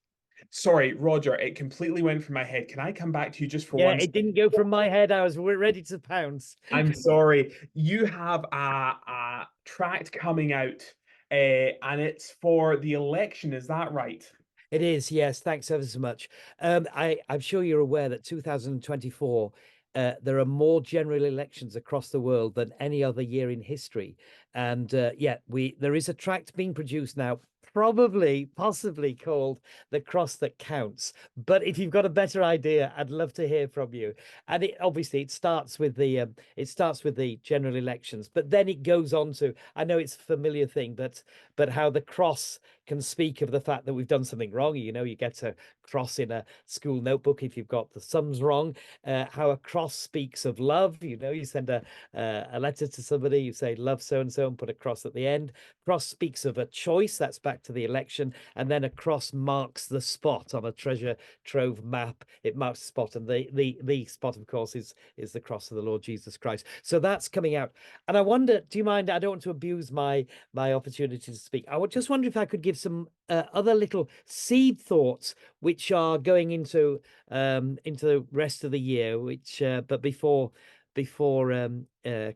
Sorry, Roger, it completely went from my head. Can I come back to you just for one? Yeah, it didn't go from my head. We're ready to pounce. I'm sorry. You have a tract coming out, and it's for the election. Is that right? It is, yes. Thanks ever so much. I'm sure you're aware that 2024, there are more general elections across the world than any other year in history. And there is a tract being produced now, possibly called The Cross That Counts. But if you've got a better idea, I'd love to hear from you. And it starts with the general elections, but then it goes on to, I know it's a familiar thing, but how the cross can speak of the fact that we've done something wrong. You know, you get a cross in a school notebook if you've got the sums wrong. How a cross speaks of love. You know, you send a letter to somebody, you say love so and so, and put a cross at the end. Cross speaks of a choice. That's back to the election, and then a cross marks the spot on a treasure trove map. It marks the spot, and the spot, of course, is the cross of the Lord Jesus Christ. So that's coming out. And I wonder, do you mind? I don't want to abuse my opportunity to speak. I would just wonder if I could give some other little seed thoughts which are going into the rest of the year, which but before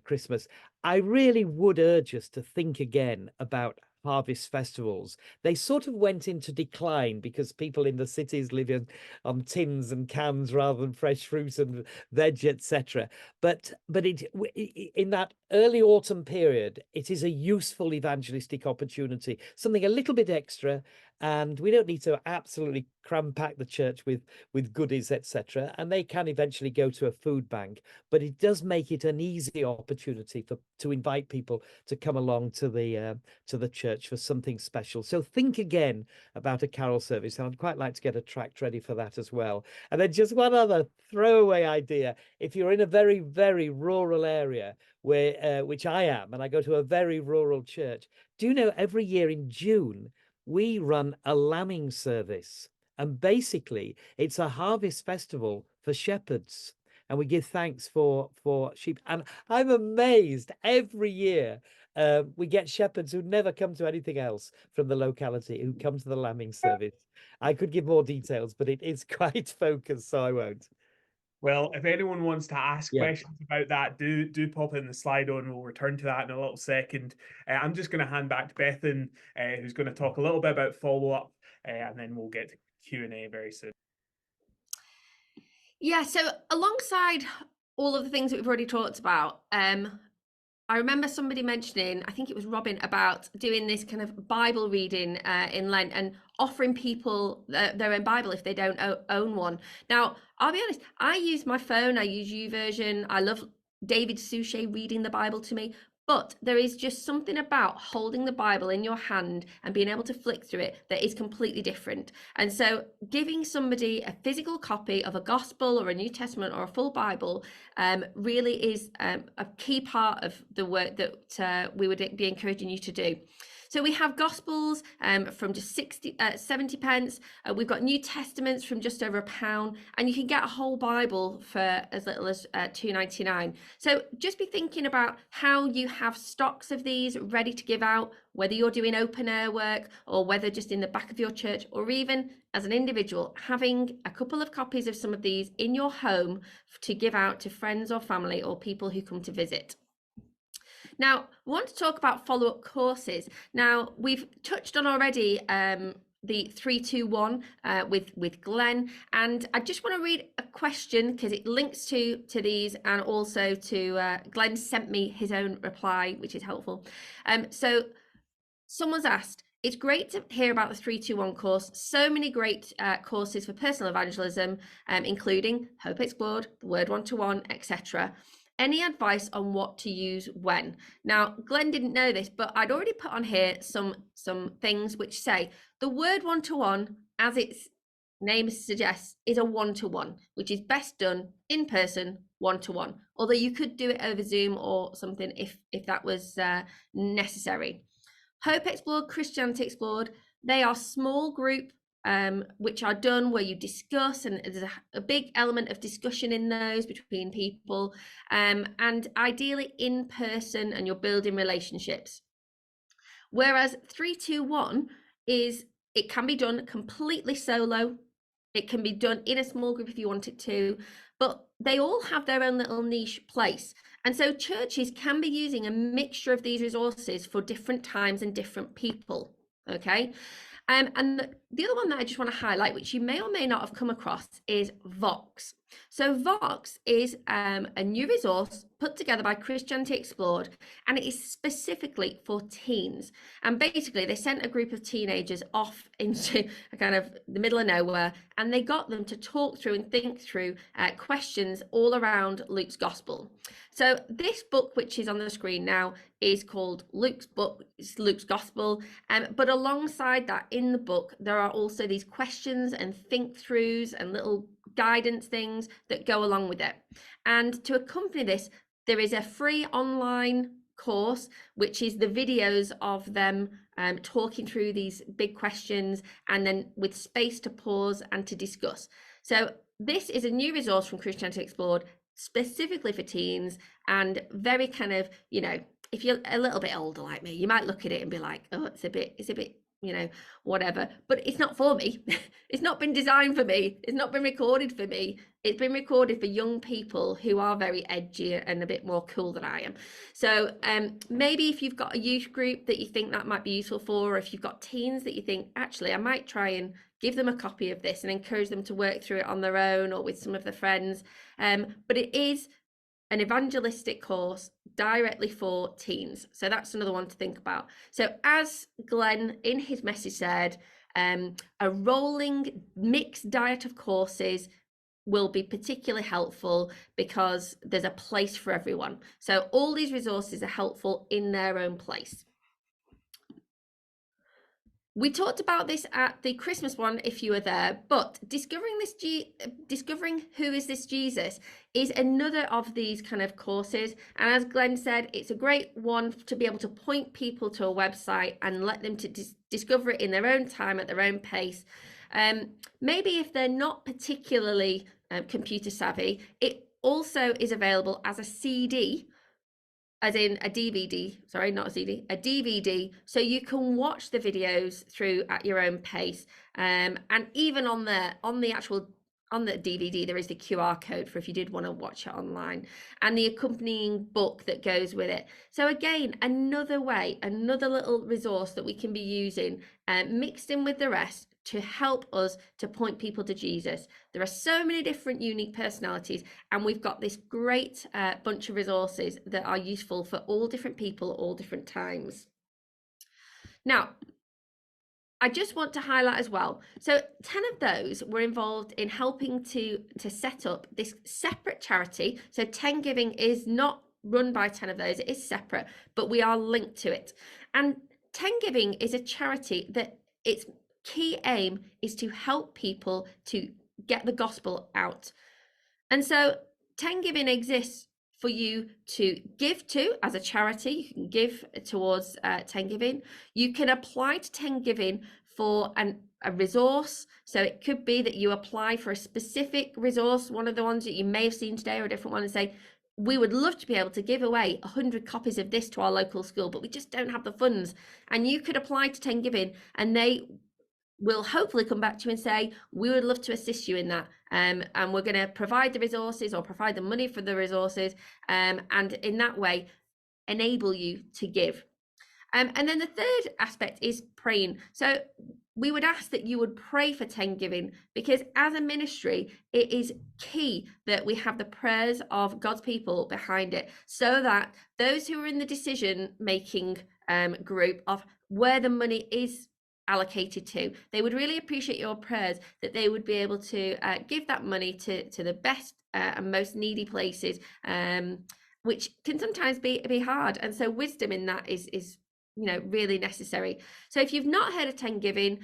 Christmas. I really would urge us to think again about harvest festivals. They sort of went into decline because people in the cities live on tins and cans rather than fresh fruit and veg, etc. But in that early autumn period, it is a useful evangelistic opportunity, something a little bit extra. And we don't need to absolutely cram pack the church with goodies, etc. And they can eventually go to a food bank, but it does make it an easy opportunity to invite people to come along to the church for something special. So think again about a carol service, and I'd quite like to get a tract ready for that as well. And then just one other throwaway idea: if you're in a very, very rural area, where which I am, and I go to a very rural church, do you know every year in June we run a lambing service, and basically it's a harvest festival for shepherds, and we give thanks for sheep. And I'm amazed every year we get shepherds who never come to anything else from the locality who come to the lambing service. I could give more details, but it is quite focused, so I won't. Well, if anyone wants to ask Yeah. questions about that, do pop in the Slido, and we'll return to that in a little second. I'm just going to hand back to Bethan, who's going to talk a little bit about follow-up, and then we'll get to Q&A very soon. Yeah, so alongside all of the things that we've already talked about, I remember somebody mentioning, I think it was Robin, about doing this kind of Bible reading in Lent and offering people their own Bible if they don't own one. Now, I'll be honest, I use my phone, I use YouVersion. I love David Suchet reading the Bible to me, but there is just something about holding the Bible in your hand and being able to flick through it that is completely different. And so giving somebody a physical copy of a gospel or a New Testament or a full Bible really is a key part of the work that we would be encouraging you to do. So we have Gospels from just 70 pence. We've got New Testaments from just over £1, and you can get a whole Bible for as little as £2.99. So just be thinking about how you have stocks of these ready to give out, whether you're doing open air work or whether just in the back of your church, or even as an individual, having a couple of copies of some of these in your home to give out to friends or family or people who come to visit. Now, I want to talk about follow-up courses. Now, we've touched on already the 3-2-1 with Glen, and I just want to read a question because it links to these, and also to Glen sent me his own reply, which is helpful. So someone's asked, it's great to hear about the 3-2-1 course. So many great courses for personal evangelism, including Hope Explored, the Word 1-to-1, etc. Any advice on what to use when? Now, Glen didn't know this, but I'd already put on here some things which say the Word 1-to-1, as its name suggests, is a 1-to-1, which is best done in person, 1-to-1. Although you could do it over Zoom or something if that was necessary. Hope Explored, Christianity Explored, they are small group which are done where you discuss, and there's a big element of discussion in those between people, and ideally in person, and you're building relationships. Whereas 3-2-1 it can be done completely solo. It can be done in a small group if you want it to, but they all have their own little niche place. And so churches can be using a mixture of these resources for different times and different people. Okay. And the other one that I just want to highlight, which you may or may not have come across, is Vox. So Vox is a new resource put together by Christianity Explored, and it is specifically for teens. And basically they sent a group of teenagers off into a kind of the middle of nowhere, and they got them to talk through and think through questions all around Luke's gospel. So this book, which is on the screen now, is called Luke's book, it's Luke's gospel. But alongside that, in the book, there are also these questions and think throughs and little guidance things that go along with it. And to accompany this, there is a free online course, which is the videos of them talking through these big questions, and then with space to pause and to discuss. So this is a new resource from Christianity Explored, specifically for teens, and very kind of, you know, if you're a little bit older like me, you might look at it and be like, oh, it's a bit, you know, whatever, but it's not for me. It's not been designed for me. It's not been recorded for me. It's been recorded for young people who are very edgy and a bit more cool than I am. So maybe if you've got a youth group that you think that might be useful for, or if you've got teens that you think, actually, I might try and give them a copy of this and encourage them to work through it on their own or with some of their friends. But it is an evangelistic course directly for teens. So that's another one to think about. So as Glenn in his message said, a rolling mixed diet of courses will be particularly helpful because there's a place for everyone. So all these resources are helpful in their own place. We talked about this at the Christmas one, if you were there, but discovering who is this Jesus is another of these kind of courses. And as Glenn said, it's a great one to be able to point people to a website and let them to discover it in their own time, at their own pace. Maybe if they're not particularly computer savvy, it also is available as a CD, as in a DVD, sorry, not a CD, a DVD, so you can watch the videos through at your own pace. And even on the DVD, there is the QR code for if you did want to watch it online, and the accompanying book that goes with it. So again, another way, another little resource that we can be using, mixed in with the rest, to help us to point people to Jesus. There are so many different unique personalities, and we've got this great bunch of resources that are useful for all different people at all different times. Now, I just want to highlight as well, so 10 of those were involved in helping to set up this separate charity. So 10 Giving is not run by 10 of those, it is separate, but we are linked to it. And 10 Giving is a charity that its key aim is to help people to get the gospel out. And so 10 Giving exists for you to give to as a charity. You can give towards 10 Giving. You can apply to 10 Giving for a resource. So it could be that you apply for a specific resource, one of the ones that you may have seen today or a different one, and say, we would love to be able to give away 100 copies of this to our local school, but we just don't have the funds. And you could apply to 10 Giving, and they will hopefully come back to you and say, we would love to assist you in that, and we're going to provide the resources or provide the money for the resources, and in that way enable you to give. And then the third aspect is praying. So we would ask that you would pray for 10 Giving, because as a ministry, it is key that we have the prayers of God's people behind it, so that those who are in the decision-making group of where the money is allocated to, they would really appreciate your prayers, that they would be able to give that money to the best and most needy places, which can sometimes be hard. And so wisdom in that is really necessary. So if you've not heard of 10 Giving,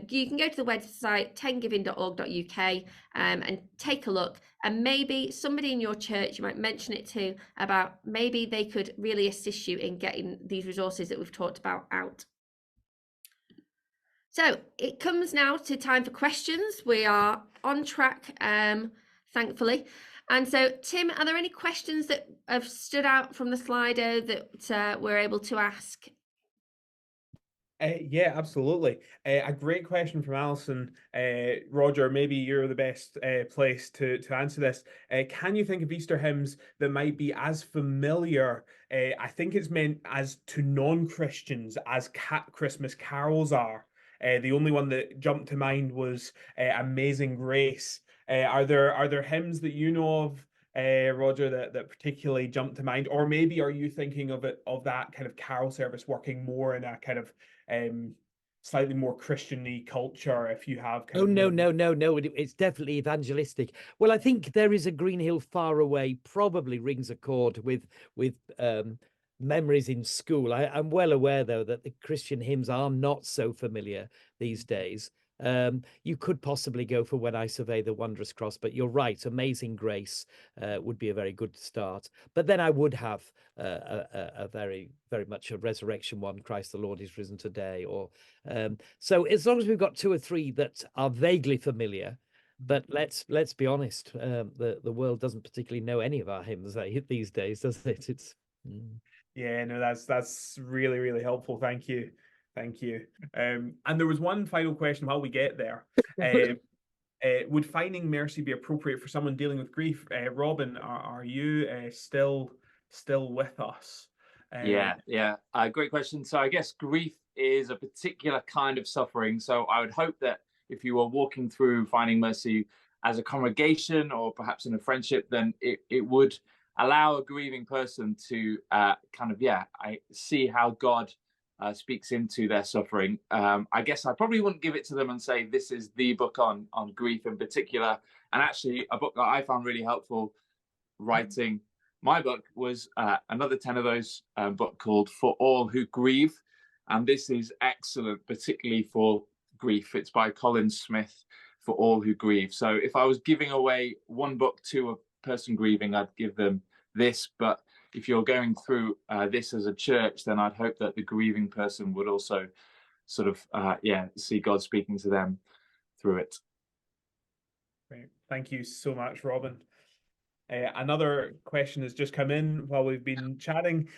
you can go to the website 10giving.org.uk and take a look, and maybe somebody in your church you might mention it to, about maybe they could really assist you in getting these resources that we've talked about out. So it comes now to time for questions. We are on track, thankfully. And so, Tim, are there any questions that have stood out from the Slido that we're able to ask? Yeah, absolutely. A great question from Alison. Roger, maybe you're the best place to answer this. Can you think of Easter hymns that might be as familiar, I think it's meant as to non-Christians, as Christmas carols are? The only one that jumped to mind was Amazing Grace. Are there hymns that you know of, Roger, that particularly jump to mind? Or maybe are you thinking of that kind of carol service working more in a kind of slightly more Christian-y culture, if you have kind Oh, of no. It's definitely evangelistic. Well, I think There Is a Green Hill Far Away probably rings a chord with memories in school. I'm well aware, though, that the Christian hymns are not so familiar these days. You could possibly go for When I Survey the Wondrous Cross, but you're right, Amazing Grace would be a very good start. But then I would have a very, very much a resurrection one, Christ the Lord is risen today. Or so as long as we've got two or three that are vaguely familiar. But let's be honest, the world doesn't particularly know any of our hymns these days, does it? Yeah, no, that's really, really helpful. Thank you. And there was one final question while we get there. Would finding mercy be appropriate for someone dealing with grief? Robin, are you still with us? Yeah. Great question. So I guess grief is a particular kind of suffering. So I would hope that if you are walking through finding mercy as a congregation or perhaps in a friendship, then it would allow a grieving person to I see how God speaks into their suffering. I guess I probably wouldn't give it to them and say this is the book on grief in particular. And actually, a book that I found really helpful writing my book was another 10 of those book called For All Who Grieve. And this is excellent, particularly for grief. It's by Colin Smith, For All Who Grieve. So if I was giving away one book to a person grieving, I'd give them this. But if you're going through this as a church, then I'd hope that the grieving person would also sort of, see God speaking to them through it. Great. Thank you so much, Robin. Another question has just come in while we've been chatting.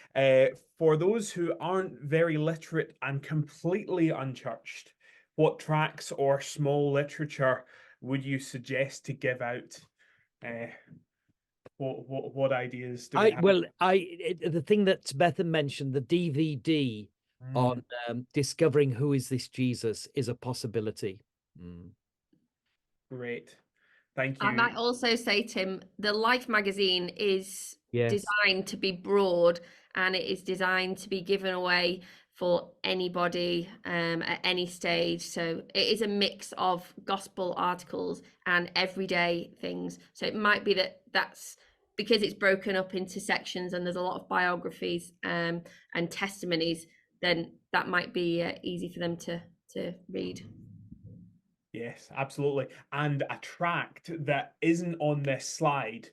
For those who aren't very literate and completely unchurched, what tracts or small literature would you suggest to give out? What ideas do we have? The thing that Bethan mentioned, the DVD on discovering who is this Jesus, is a possibility. Great. Thank you. I might also say, Tim, the Life magazine is designed to be broad, and it is designed to be given away for anybody at any stage. So it is a mix of gospel articles and everyday things. So it might be that's because it's broken up into sections and there's a lot of biographies and testimonies, then that might be easy for them to read. Yes, absolutely. And a tract that isn't on this slide,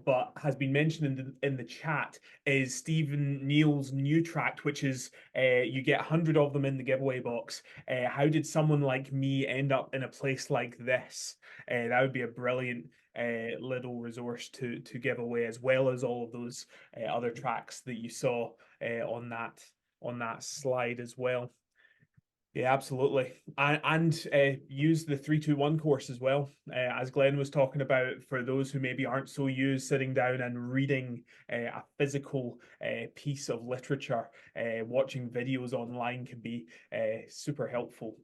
but has been mentioned in the chat, is Stephen Neal's new tract, which is you get 100 of them in the giveaway box. How did someone like me end up in a place like this? That would be a brilliant little resource to give away, as well as all of those other tracts that you saw on that slide as well. Yeah, absolutely. And use the 3-2-1 course as well, as Glenn was talking about, for those who maybe aren't so used sitting down and reading a physical piece of literature. Watching videos online can be super helpful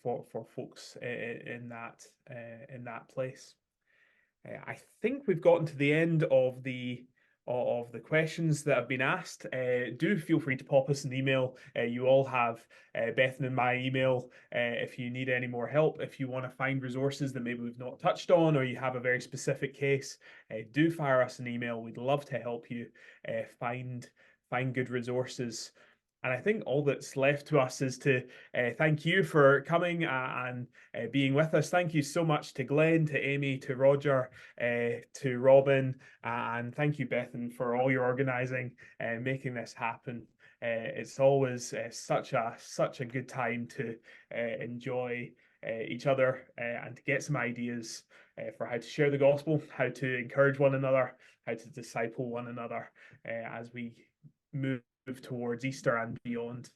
for folks in that place. I think we've gotten to the end of the questions that have been asked. Do feel free to pop us an email. You all have Bethan and my email if you need any more help. If you want to find resources that maybe we've not touched on, or you have a very specific case, do fire us an email. We'd love to help you find good resources. And I think all that's left to us is to thank you for coming and being with us. Thank you so much to Glenn, to Amy, to Roger, to Robin, and thank you, Bethan, for all your organising and making this happen. It's always such a good time to enjoy each other and to get some ideas for how to share the gospel, how to encourage one another, how to disciple one another as we move towards Easter and beyond.